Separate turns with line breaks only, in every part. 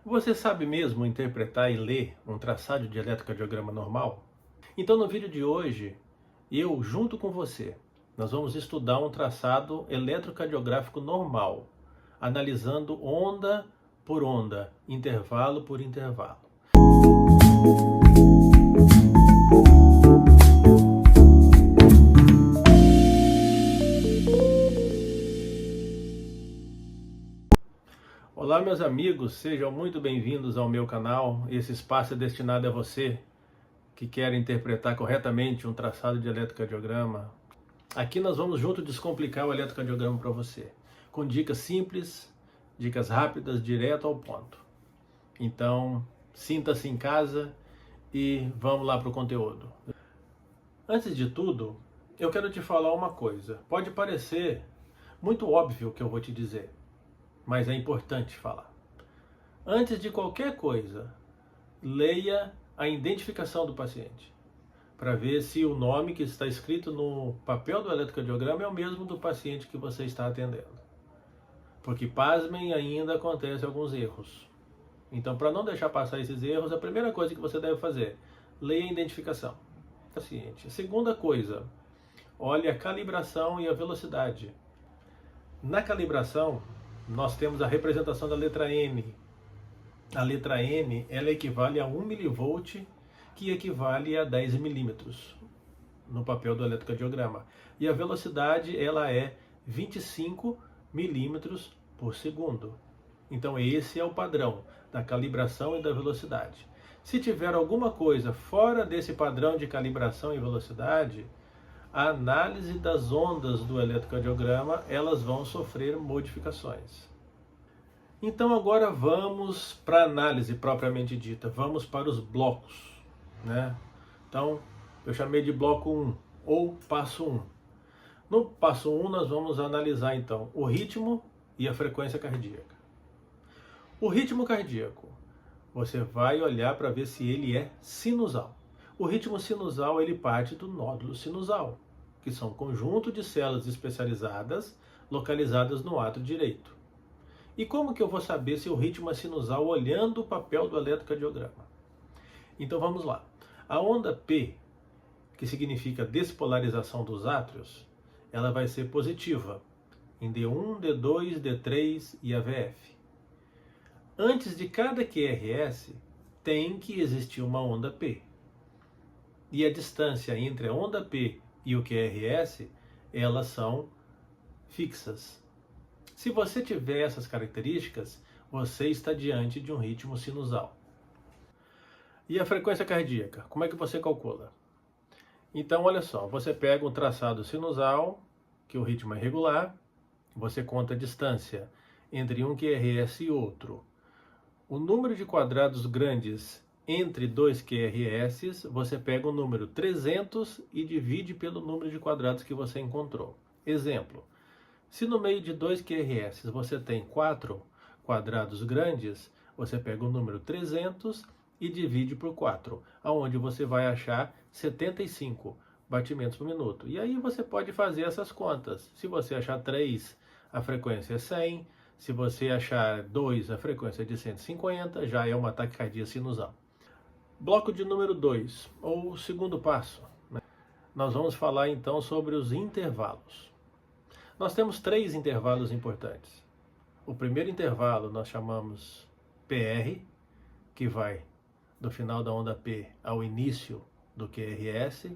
Você sabe mesmo interpretar e ler um traçado de eletrocardiograma normal? Então no vídeo de hoje, eu junto com você, nós vamos estudar um traçado eletrocardiográfico normal, analisando onda por onda, intervalo por intervalo. Olá meus amigos, sejam muito bem-vindos ao meu canal. Esse espaço é destinado a você que quer interpretar corretamente um traçado de eletrocardiograma. Aqui nós vamos junto descomplicar o eletrocardiograma para você, com dicas simples, dicas rápidas, direto ao ponto. Então, sinta-se em casa e vamos lá para o conteúdo. Antes de tudo, eu quero te falar uma coisa. Pode parecer muito óbvio o que eu vou te dizer, mas é importante falar. Antes de qualquer coisa, leia a identificação do paciente, para ver se o nome que está escrito no papel do eletrocardiograma é o mesmo do paciente que você está atendendo. Porque, pasmem, ainda acontecem alguns erros. Então, para não deixar passar esses erros, a primeira coisa que você deve fazer, leia a identificação do paciente. A segunda coisa, olhe a calibração e a velocidade. Na calibração, nós temos a representação da letra N. A letra N, ela equivale a 1 mV, que equivale a 10 milímetros no papel do eletrocardiograma. E a velocidade, ela é 25 milímetros por segundo. Então esse é o padrão da calibração e da velocidade. Se tiver alguma coisa fora desse padrão de calibração e velocidade, a análise das ondas do eletrocardiograma, elas vão sofrer modificações. Então agora vamos para a análise propriamente dita, vamos para os blocos, né? Então eu chamei de bloco 1 ou passo 1. No passo 1 nós vamos analisar então o ritmo e a frequência cardíaca. O ritmo cardíaco, você vai olhar para ver se ele é sinusal. O ritmo sinusal, ele parte do nódulo sinusal, que são um conjunto de células especializadas localizadas no átrio direito. E como que eu vou saber se o ritmo é sinusal olhando o papel do eletrocardiograma? Então vamos lá. A onda P, que significa despolarização dos átrios, ela vai ser positiva em D1, D2, D3 e AVF. Antes de cada QRS, tem que existir uma onda P. E a distância entre a onda P e o QRS, elas são fixas. Se você tiver essas características, você está diante de um ritmo sinusal. E a frequência cardíaca, como é que você calcula? Então, olha só, você pega um traçado sinusal, que o ritmo é regular, você conta a distância entre um QRS e outro. O número de quadrados grandes entre dois QRS, você pega o número 300 e divide pelo número de quadrados que você encontrou. Exemplo, se no meio de dois QRS você tem 4 quadrados grandes, você pega o número 300 e divide por 4, aonde você vai achar 75 batimentos por minuto. E aí você pode fazer essas contas. Se você achar 3, a frequência é 100. Se você achar 2, a frequência é de 150, já é uma taquicardia sinusal. Bloco de número 2, ou segundo passo, né? Nós vamos falar então sobre os intervalos. Nós temos 3 intervalos importantes. O primeiro intervalo nós chamamos PR, que vai do final da onda P ao início do QRS,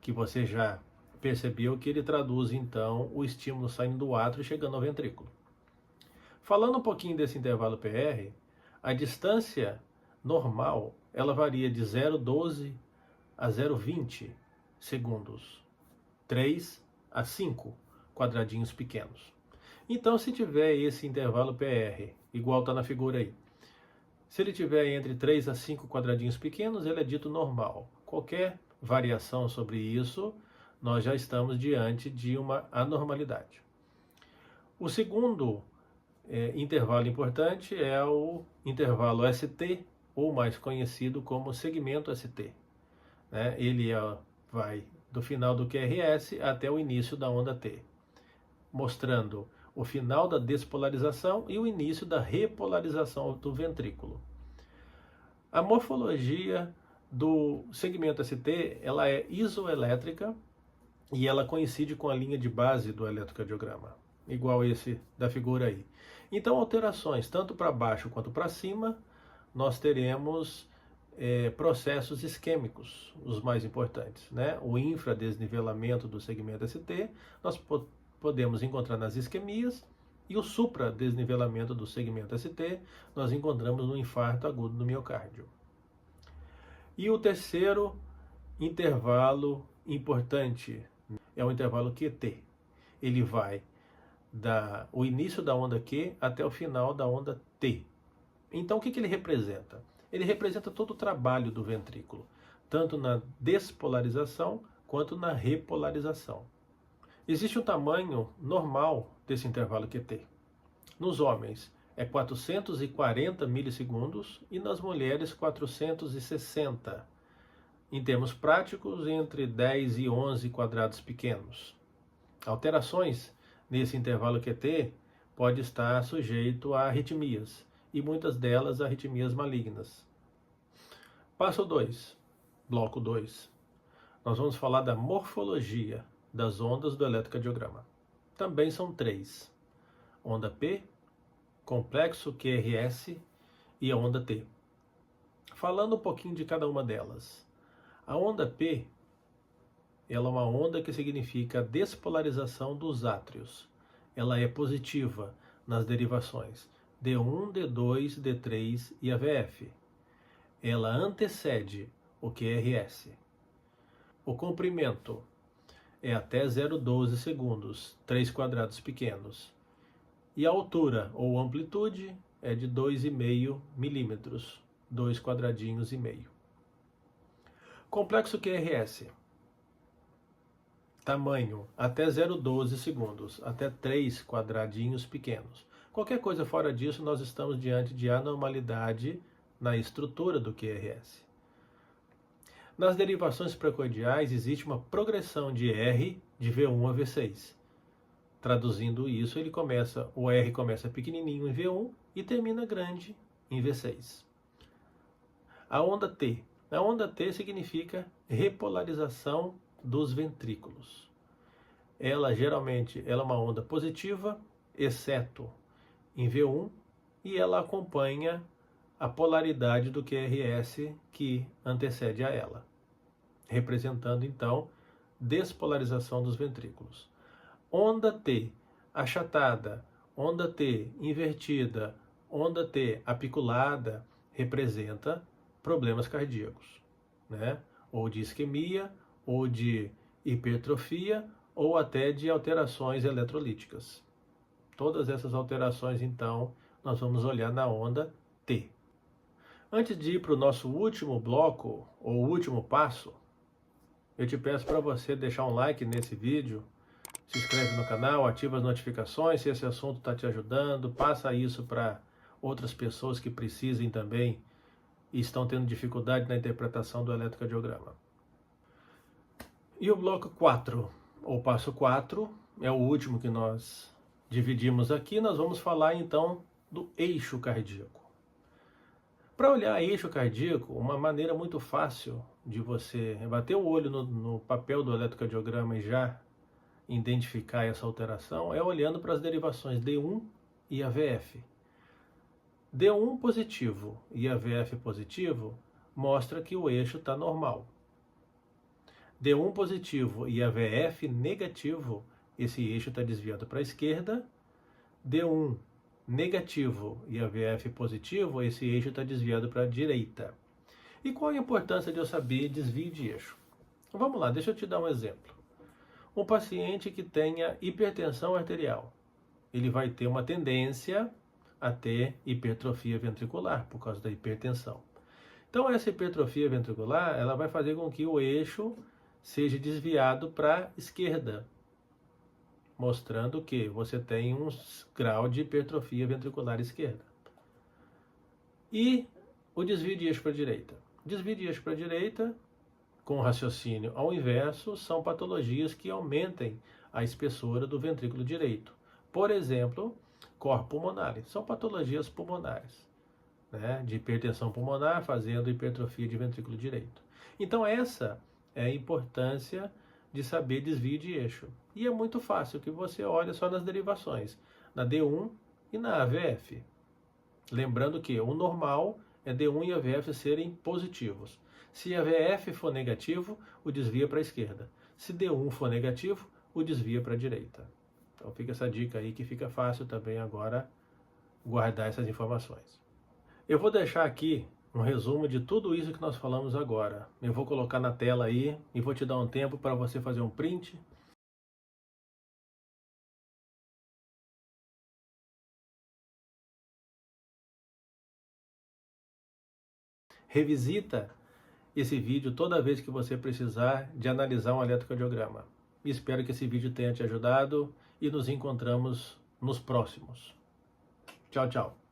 que você já percebeu que ele traduz então o estímulo saindo do átrio e chegando ao ventrículo. Falando um pouquinho desse intervalo PR, a distância normal, ela varia de 0,12 a 0,20 segundos, 3 a 5 quadradinhos pequenos. Então, se tiver esse intervalo PR, igual está na figura aí, se ele tiver entre 3 a 5 quadradinhos pequenos, ele é dito normal. Qualquer variação sobre isso, nós já estamos diante de uma anormalidade. O segundo intervalo importante é o intervalo ST, ou mais conhecido como segmento ST. Né? Ele vai do final do QRS até o início da onda T, mostrando o final da despolarização e o início da repolarização do ventrículo. A morfologia do segmento ST, ela é isoelétrica e ela coincide com a linha de base do eletrocardiograma, igual esse da figura aí. Então, alterações tanto para baixo quanto para cima, nós teremos processos isquêmicos, os mais importantes, né? O infradesnivelamento do segmento ST, nós podemos encontrar nas isquemias, e o supradesnivelamento do segmento ST, nós encontramos no infarto agudo do miocárdio. E o terceiro intervalo importante é o intervalo QT. Ele vai o início da onda Q até o final da onda T. Então, o que ele representa? Ele representa todo o trabalho do ventrículo, tanto na despolarização quanto na repolarização. Existe um tamanho normal desse intervalo QT. Nos homens é 440 milissegundos e nas mulheres 460. Em termos práticos, entre 10 e 11 quadrados pequenos. Alterações nesse intervalo QT pode estar sujeito a arritmias, e muitas delas arritmias malignas. Passo 2, bloco 2. Nós vamos falar da morfologia das ondas do eletrocardiograma. Também são 3. Onda P, complexo QRS e a onda T. Falando um pouquinho de cada uma delas. A onda P, ela é uma onda que significa a despolarização dos átrios. Ela é positiva nas derivações D1, D2, D3 e AVF. Ela antecede o QRS. O comprimento é até 0,12 segundos, 3 quadrados pequenos. E a altura ou amplitude é de 2,5 milímetros, 2 quadradinhos e meio. Complexo QRS. Tamanho até 0,12 segundos, até 3 quadradinhos pequenos. Qualquer coisa fora disso, nós estamos diante de anormalidade na estrutura do QRS. Nas derivações precordiais, existe uma progressão de R de V1 a V6. Traduzindo isso, o R começa pequenininho em V1 e termina grande em V6. A onda T. A onda T significa repolarização dos ventrículos. Ela geralmente é uma onda positiva, exceto em V1, e ela acompanha a polaridade do QRS que antecede a ela, representando então despolarização dos ventrículos. Onda T achatada, onda T invertida, onda T apiculada representa problemas cardíacos, né? Ou de isquemia, ou de hipertrofia, ou até de alterações eletrolíticas. Todas essas alterações, então, nós vamos olhar na onda T. Antes de ir para o nosso último bloco, ou último passo, eu te peço para você deixar um like nesse vídeo, se inscreve no canal, ativa as notificações, se esse assunto está te ajudando, passa isso para outras pessoas que precisem também e estão tendo dificuldade na interpretação do eletrocardiograma. E o bloco 4, ou passo 4, é o último que nós dividimos aqui. Nós vamos falar então do eixo cardíaco. Para olhar eixo cardíaco, uma maneira muito fácil de você bater o olho no papel do eletrocardiograma e já identificar essa alteração é olhando para as derivações D1 e AVF. D1 positivo e AVF positivo mostra que o eixo está normal. D1 positivo e AVF negativo, esse eixo está desviado para a esquerda. D1 negativo e AVF positivo, esse eixo está desviado para a direita. E qual a importância de eu saber desvio de eixo? Vamos lá, deixa eu te dar um exemplo. Um paciente que tenha hipertensão arterial, ele vai ter uma tendência a ter hipertrofia ventricular por causa da hipertensão. Então essa hipertrofia ventricular, ela vai fazer com que o eixo seja desviado para a esquerda, mostrando que você tem um grau de hipertrofia ventricular esquerda. E o desvio de eixo para a direita. Desvio de eixo para a direita, com raciocínio ao inverso, são patologias que aumentem a espessura do ventrículo direito. Por exemplo, cor pulmonar, são patologias pulmonares, né, de hipertensão pulmonar fazendo hipertrofia de ventrículo direito. Então essa é a importância de saber desvio de eixo. E é muito fácil que você olha só nas derivações, na D1 e na AVF. Lembrando que o normal é D1 e AVF serem positivos. Se AVF for negativo, o desvia para a esquerda. Se D1 for negativo, o desvia para a direita. Então fica essa dica aí que fica fácil também agora guardar essas informações. Eu vou deixar aqui um resumo de tudo isso que nós falamos agora. Eu vou colocar na tela aí e vou te dar um tempo para você fazer um print. Revisita esse vídeo toda vez que você precisar de analisar um eletrocardiograma. Espero que esse vídeo tenha te ajudado e nos encontramos nos próximos. Tchau, tchau.